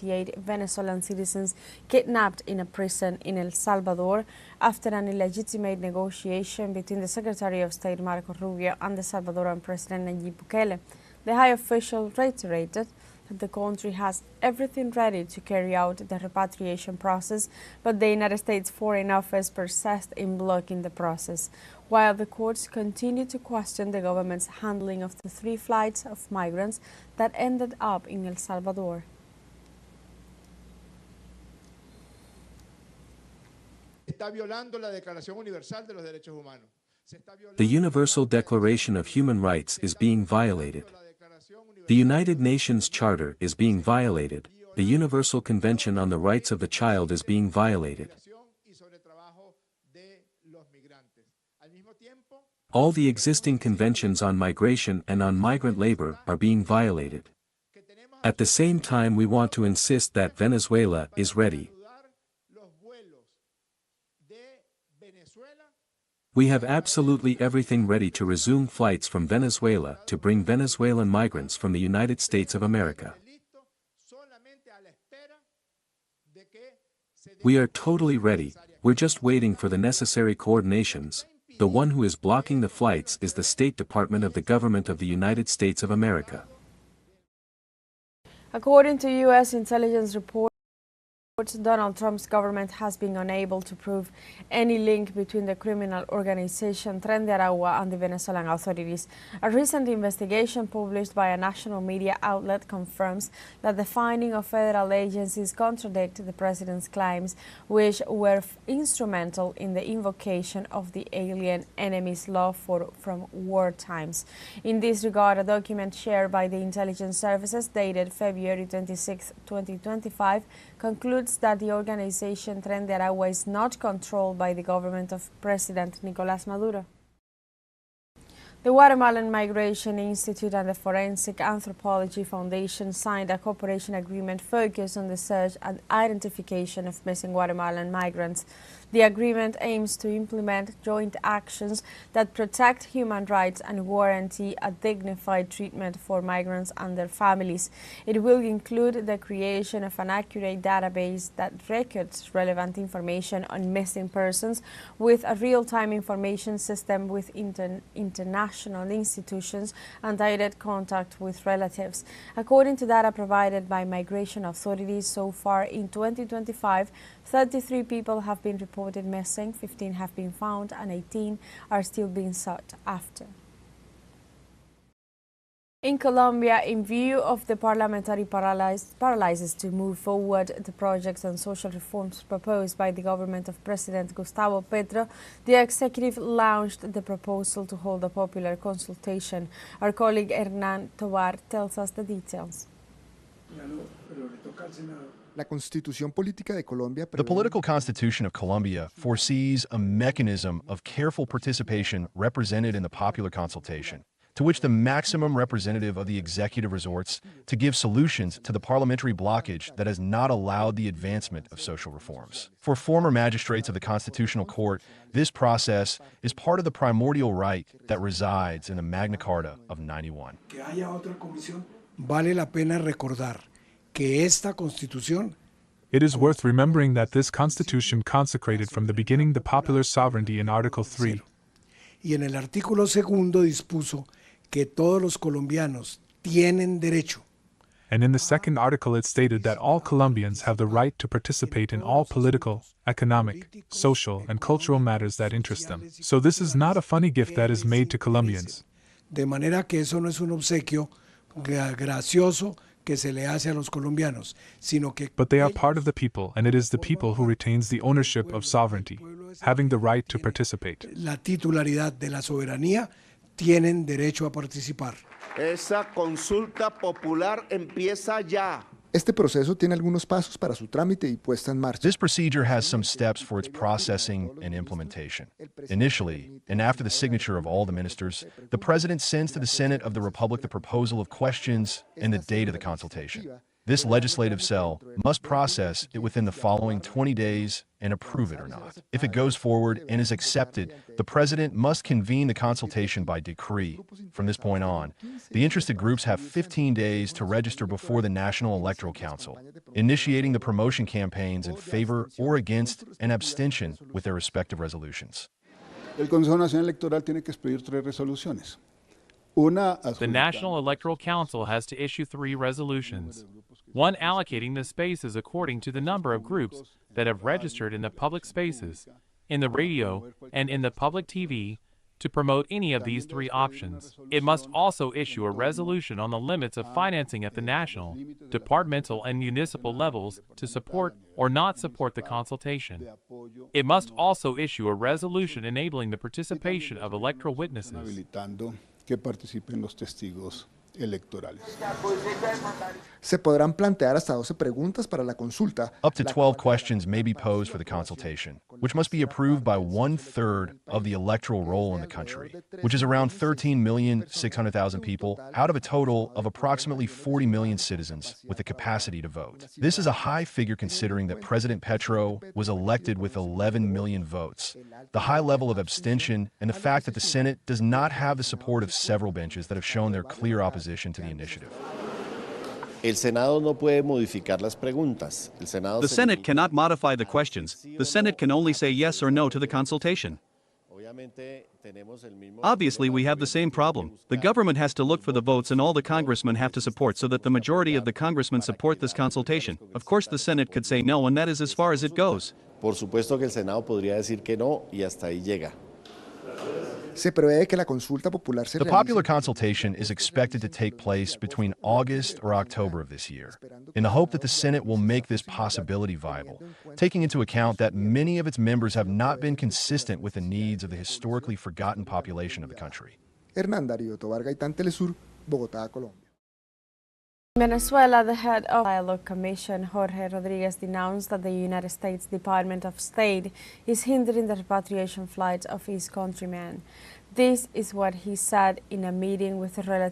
28 Venezuelan citizens kidnapped in a prison in El Salvador after an illegitimate negotiation between the Secretary of State Marco Rubio and the Salvadoran President Nayib Bukele. The high official reiterated that the country has everything ready to carry out the repatriation process, but the United States Foreign Office persists in blocking the process, while the courts continue to question the government's handling of the 3 flights of migrants that ended up in El Salvador. The Universal Declaration of Human Rights is being violated. The United Nations Charter is being violated. The Universal Convention on the Rights of the Child is being violated. All the existing conventions on migration and on migrant labor are being violated. At the same time, we want to insist that Venezuela is ready. We have absolutely everything ready to resume flights from Venezuela to bring Venezuelan migrants from the United States of America. We are totally ready, we're just waiting for the necessary coordinations. The one who is blocking the flights is the State Department of the Government of the United States of America. According to U.S. intelligence reports, Donald Trump's government has been unable to prove any link between the criminal organization Tren de Aragua and the Venezuelan authorities. A recent investigation published by a national media outlet confirms that the finding of federal agencies contradict the president's claims, which were instrumental in the invocation of the alien enemies law from war times. In this regard, a document shared by the intelligence services dated February 26, 2025, concludes that the organization Tren de Aragua is not controlled by the government of President Nicolás Maduro. The Guatemalan Migration Institute and the Forensic Anthropology Foundation signed a cooperation agreement focused on the search and identification of missing Guatemalan migrants. The agreement aims to implement joint actions that protect human rights and guarantee a dignified treatment for migrants and their families. It will include the creation of an accurate database that records relevant information on missing persons with a real-time information system with international institutions and direct contact with relatives. According to data provided by migration authorities, so far in 2025, 33 people have been reported missing, 15 have been found, and 18 are still being sought after. In Colombia, in view of the parliamentary paralysis to move forward the projects and social reforms proposed by the government of President Gustavo Petro, the executive launched the proposal to hold a popular consultation. Our colleague Hernán Tovar tells us the details. The political constitution of Colombia foresees a mechanism of careful participation represented in the popular consultation, to which the maximum representative of the executive resorts to give solutions to the parliamentary blockage that has not allowed the advancement of social reforms. For former magistrates of the Constitutional Court, this process is part of the primordial right that resides in the Magna Carta of '91. Vale la pena recordar que esta Constitución. It is worth remembering that this Constitution consecrated from the beginning the popular sovereignty in Article 3. Y en el artículo segundo dispuso que todos los colombianos tienen derecho. And in the second article it stated that all Colombians have the right to participate in all political, economic, social, and cultural matters that interest them. So this is not a funny gift that is made to Colombians. De manera que eso no es un obsequio gracioso que se le hace a los colombianos, sino que but they are part of the people, and it is the people who retains the ownership of sovereignty, having the right to participate. La titularidad de la soberanía tienen derecho a participar. Esa consulta popular empieza ya. Este proceso tiene algunos pasos para su trámite y puesta en marcha. This procedure has some steps for its processing and implementation. Initially, and after the signature of all the ministers, the President sends to the Senate of the Republic the proposal of questions and the date of the consultation. This legislative cell must process it within the following 20 days and approve it or not. If it goes forward and is accepted, the president must convene the consultation by decree. From this point on, the interested groups have 15 days to register before the National Electoral Council, initiating the promotion campaigns in favor or against an abstention with their respective resolutions. El Consejo Nacional Electoral tiene que expedir 3 resoluciones. The National Electoral Council has to issue 3 resolutions. One allocating the spaces according to the number of groups that have registered in the public spaces, in the radio, and in the public TV to promote any of these 3 options. It must also issue a resolution on the limits of financing at the national, departmental, and municipal levels to support or not support the consultation. It must also issue a resolution enabling the participation of electoral witnesses. Que participen los testigos electorales. Se podrán plantear hasta 12 preguntas para la consulta. Up to 12 questions may be posed for the consultation, which must be approved by 1/3 of the electoral roll in the country, which is around 13,600,000 people out of a total of approximately 40 million citizens with the capacity to vote. This is a high figure considering that President Petro was elected with 11 million votes, the high level of abstention, and the fact that the Senate does not have the support of several benches that have shown their clear opposition to the initiative. El Senado no puede modificar las preguntas. The Senate cannot modify the questions. The Senate can only say yes or no to the consultation. Obviously, we have the same problem. The government has to look for the votes and all the congressmen have to support so that the majority of the congressmen support this consultation. Of course, the Senate could say no, and that is as far as it goes. Por supuesto que el Senado podría decir que no y hasta ahí llega. Se prevé que la consulta popular se The popular consultation is expected to take place between August or October of this year, in the hope that the Senate will make this possibility viable, taking into account that many of its members have not been consistent with the needs of the historically forgotten population of the country. Hernán Darío Tobar Gaitán, Telesur, Bogotá, Colombia. In Venezuela, the head of the Dialogue Commission, Jorge Rodriguez, denounced that the United States Department of State is hindering the repatriation flights of his countrymen. This is what he said in a meeting with relatives